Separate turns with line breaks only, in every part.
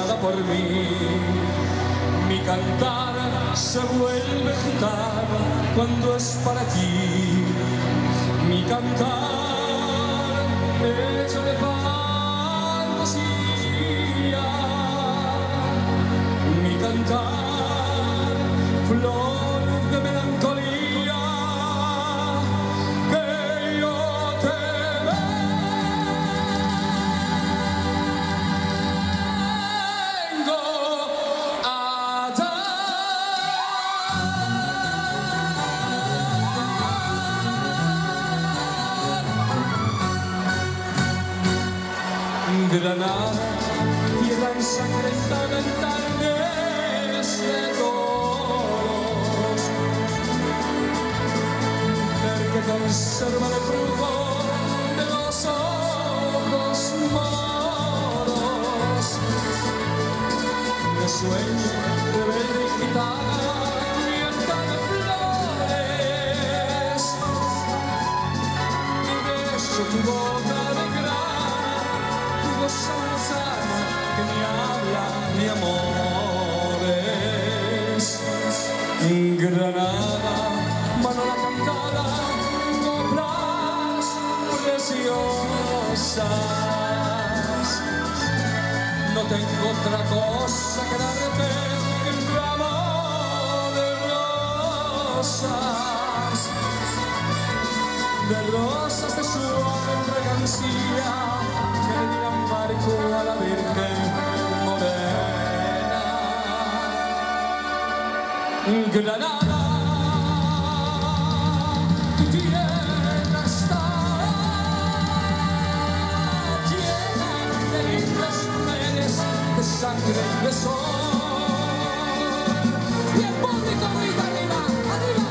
apasionada por mí. Mi cantar se vuelve gitano cuando es para ti. Mi cantar hecho de fantasía. Mi cantar flor de melancolía. Que yo te vengo a Granada, tierra ensangrentada en tardes de toros, mujer que conserva el fruto de los ojos moros, de sueño de verde y gitana, cubierta de flores, y beso tu boca de grana, sana que me habla de amores. Granada, Manolá cantada, coplas preciosas. No tengo otra cosa que darte que un ramo de rosas de suave fragancia. Que le dirán Marco a la Virgen morena. Granada, tu tierra está llena de lindas mujeres, de sangre y de sol. Y el público grita arriba, arriba.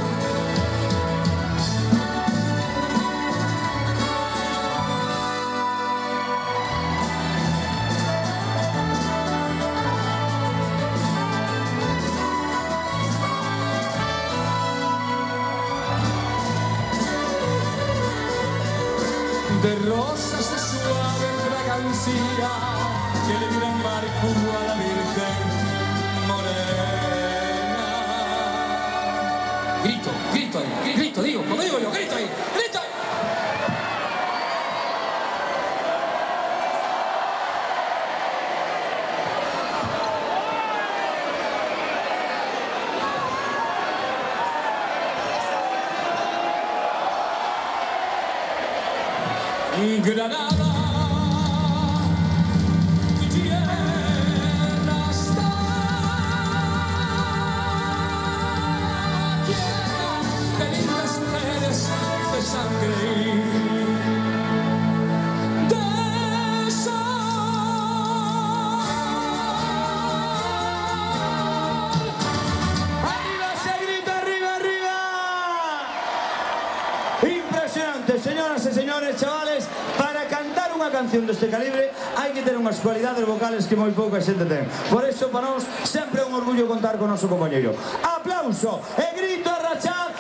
De rosas de suave fragancia que le dirán Marco a la Virgen morena. Grito, grito ahí, grito, digo, como digo yo, grito ahí, grito ahí. Granada, tu tierra está llena de lindas mujeres, de sangre y de sol.
¡Arriba se grita, arriba, arriba! Impresionante, señoras y señores, chavales. Para cantar unha canción deste calibre hai que ter unhas cualidades vocales que moi pouca xente ten. Por eso, para nós, sempre é un orgullo contar con o noso compañeiro. Aplauso e grito a rachar